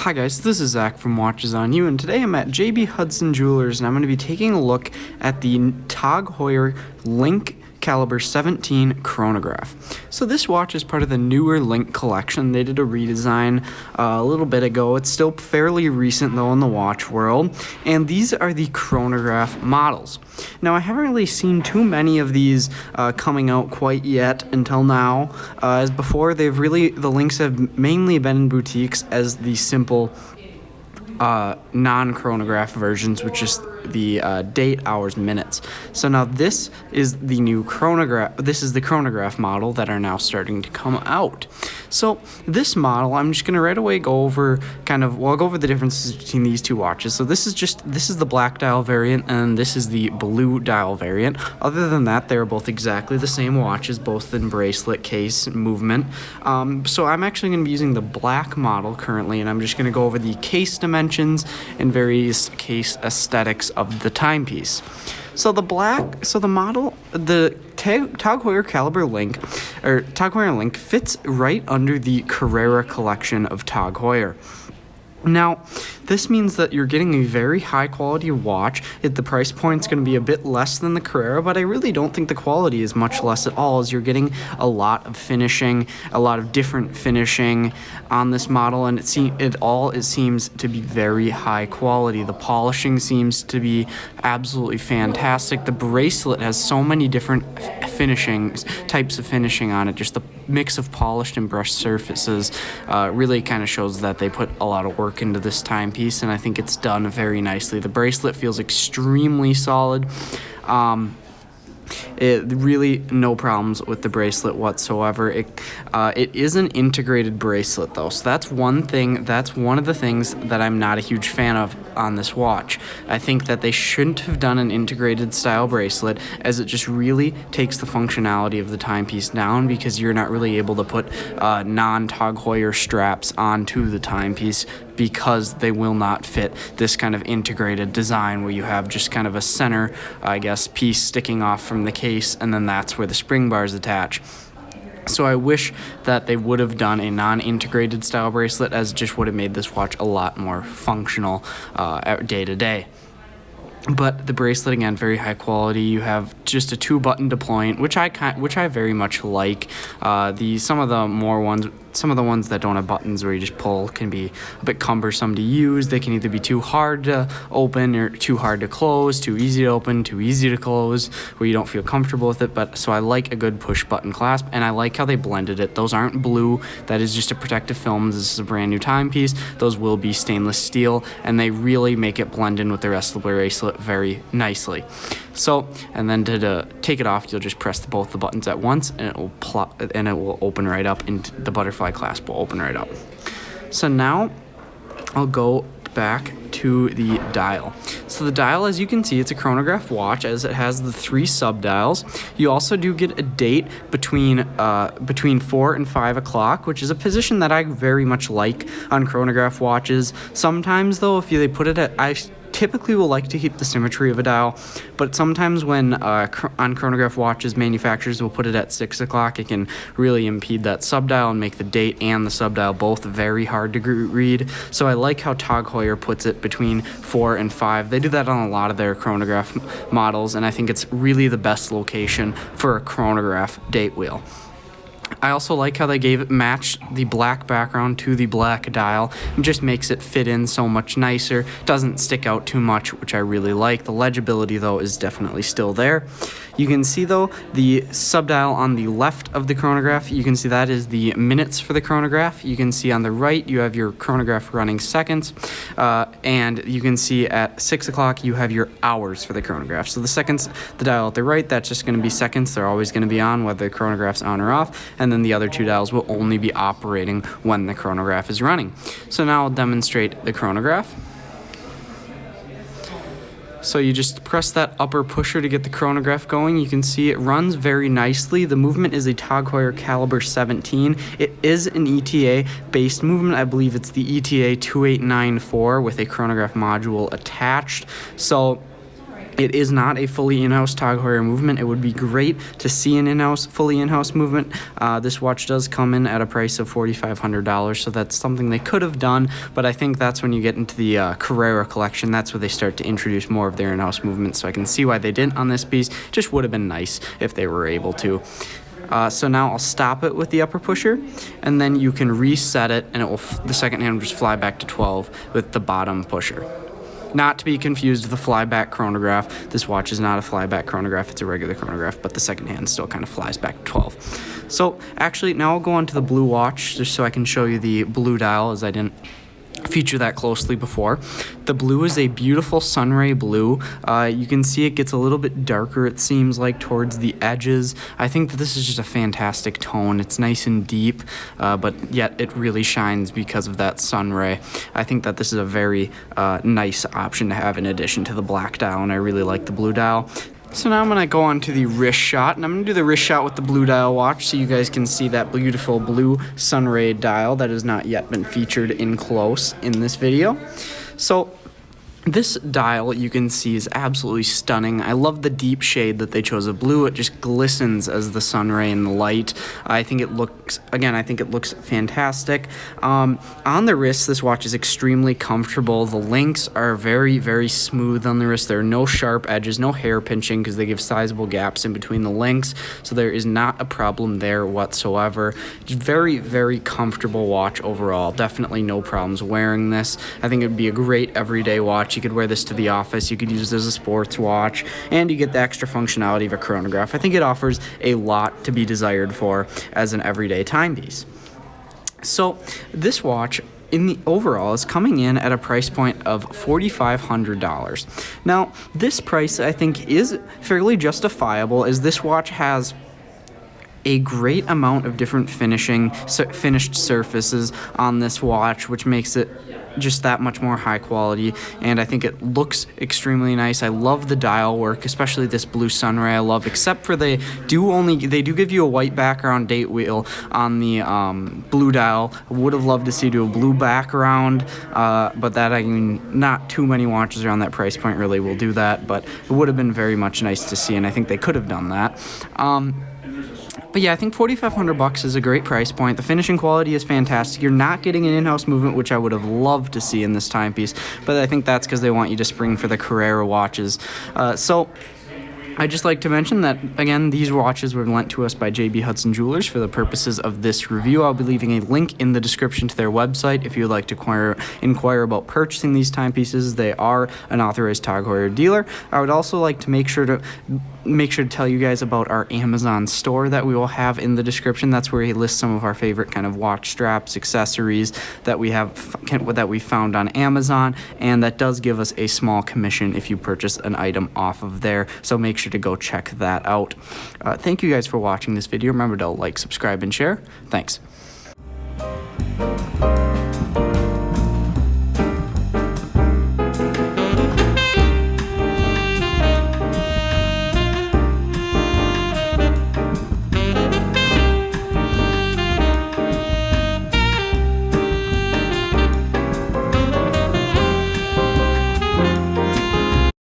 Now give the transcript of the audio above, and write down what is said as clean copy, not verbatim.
Hi guys, this is Zach from Watches On You, and today I'm at JB Hudson Jewelers, and I'm going to be taking a look at the Tag Heuer Link Caliber 17 Chronograph. So this watch is part of the newer Link collection. They did a redesign a little bit ago. It's still fairly recent though in the watch world, and these are the chronograph models. Now I haven't really seen too many of these coming out quite yet until now. As before, the Links have mainly been in boutiques as the simple non-chronograph versions, which is the date, hours, minutes. So now this is the new chronograph. This is the chronograph model that are now starting to come out. So this model, I'm just gonna right away go over I'll go over the differences between these two watches. So this is the black dial variant, and this is the blue dial variant. Other than that, they're both exactly the same watches, both in bracelet, case, movement. So I'm actually gonna be using the black model currently, and I'm just gonna go over the case dimensions and various case aesthetics of the timepiece. So the Tag Heuer Caliber Link, or Tag Heuer Link, fits right under the Carrera collection of Tag Heuer. Now, this means that you're getting a very high quality watch. The price point's going to be a bit less than the Carrera, but I really don't think the quality is much less at all, as you're getting a lot of finishing, a lot of different finishing on this model, and it seems to be very high quality. The polishing seems to be absolutely fantastic. The bracelet has so many different types of finishing on it. Just the mix of polished and brushed surfaces really kind of shows that they put a lot of work into this timepiece, and I think it's done very nicely. The bracelet feels extremely solid. Really no problems with the bracelet whatsoever. It is an integrated bracelet though, so that's one of the things that I'm not a huge fan of on this watch. I think that they shouldn't have done an integrated style bracelet, as it just really takes the functionality of the timepiece down, because you're not really able to put non-Tag Heuer straps onto the timepiece, because they will not fit this kind of integrated design where you have just kind of a center, piece sticking off from the case, and then that's where the spring bars attach. So I wish that they would have done a non-integrated style bracelet, as it just would have made this watch a lot more functional day to day. But the bracelet, again, very high quality. You have just a 2-button deployment, which I very much like. Some of the ones that don't have buttons where you just pull can be a bit cumbersome to use. They can either be too hard to open or too hard to close, too easy to open, too easy to close, where you don't feel comfortable with it. So I like a good push button clasp, and I like how they blended it. Those aren't blue. That is just a protective film. This is a brand new timepiece. Those will be stainless steel, and they really make it blend in with the rest of the bracelet very nicely. So, and then to take it off, you'll just press both the buttons at once, and it will open right up, and the butterfly clasp will open right up. So now I'll go back to the dial. So the dial, as you can see, it's a chronograph watch, as it has the 3 sub-dials. You also do get a date between 4 and 5 o'clock, which is a position that I very much like on chronograph watches. Sometimes, though, if they put it at... I typically will like to keep the symmetry of a dial, but sometimes when on chronograph watches, manufacturers will put it at 6 o'clock, it can really impede that sub-dial and make the date and the sub-dial both very hard to read. So I like how Tag Heuer puts it between 4 and 5. They do that on a lot of their chronograph models, and I think it's really the best location for a chronograph date wheel. I also like how they matched the black background to the black dial. It just makes it fit in so much nicer. Doesn't stick out too much, which I really like. The legibility, though, is definitely still there. You can see, though, the sub-dial on the left of the chronograph. You can see that is the minutes for the chronograph. You can see on the right, you have your chronograph running seconds. And you can see at 6 o'clock, you have your hours for the chronograph. So the seconds, the dial at the right, that's just going to be seconds. They're always going to be on, whether the chronograph's on or off. And then the other 2 dials will only be operating when the chronograph is running. So now I'll demonstrate the chronograph. So you just press that upper pusher to get the chronograph going. You can see it runs very nicely. The movement is a Tag Heuer Caliber 17. It is an ETA-based movement. I believe it's the ETA 2894 with a chronograph module attached. So It is not a fully in-house Tag Heuer movement. It would be great to see an fully in-house movement. This watch does come in at a price of $4,500, so that's something they could have done, but I think that's when you get into the Carrera collection, that's where they start to introduce more of their in-house movements, so I can see why they didn't on this piece. Just would have been nice if they were able to. So now I'll stop it with the upper pusher, and then you can reset it, and the second hand will just fly back to 12 with the bottom pusher. Not to be confused with the flyback chronograph. This watch is not a flyback chronograph, it's a regular chronograph, but the second hand still kind of flies back to 12. So actually, now I'll go on to the blue watch, just so I can show you the blue dial, as I didn't feature that closely before. The blue is a beautiful sunray blue. You can see it gets a little bit darker, it seems like, towards the edges. I think that this is just a fantastic tone. It's nice and deep, but yet it really shines because of that sunray. I think that this is a very nice option to have in addition to the black dial, and I really like the blue dial. So now I'm going to go on to the wrist shot, and I'm going to do the wrist shot with the blue dial watch so you guys can see that beautiful blue sunray dial that has not yet been featured in close in this video. So this dial, you can see, is absolutely stunning. I love the deep shade that they chose of blue. It just glistens as the sunray in the light. I think it looks fantastic. On the wrist, this watch is extremely comfortable. The links are very, very smooth on the wrist. There are no sharp edges, no hair pinching, because they give sizable gaps in between the links, so there is not a problem there whatsoever. Just very, very comfortable watch overall. Definitely no problems wearing this. I think it would be a great everyday watch. You could wear this to the office, you could use it as a sports watch, and you get the extra functionality of a chronograph. I think it offers a lot to be desired for as an everyday timepiece. So this watch in the overall is coming in at a price point of $4,500. Now, this price I think is fairly justifiable, as this watch has a great amount of different finished surfaces on this watch, which makes it just that much more high quality, and I think it looks extremely nice. I love the dial work, especially this blue sunray I love, except for they do give you a white background date wheel on the blue dial. I would have loved to see do a blue background, but that, I mean, not too many watches around that price point really will do that, but it would have been very much nice to see, and I think they could have done that. But yeah, I think $4,500 is a great price point. The finishing quality is fantastic. You're not getting an in-house movement, which I would have loved to see in this timepiece, but I think that's because they want you to spring for the Carrera watches. So I'd just like to mention that, again, these watches were lent to us by JB Hudson Jewelers for the purposes of this review. I'll be leaving a link in the description to their website if you would like to inquire about purchasing these timepieces. They are an authorized Tag Heuer dealer. I would also like to make sure to tell you guys about our Amazon store that we will have in the description. That's where we list some of our favorite kind of watch straps, accessories that we found on Amazon, and that does give us a small commission if you purchase an item off of there, so make sure to go check that out. Thank you guys for watching this video. Remember to like, subscribe, and share. Thanks.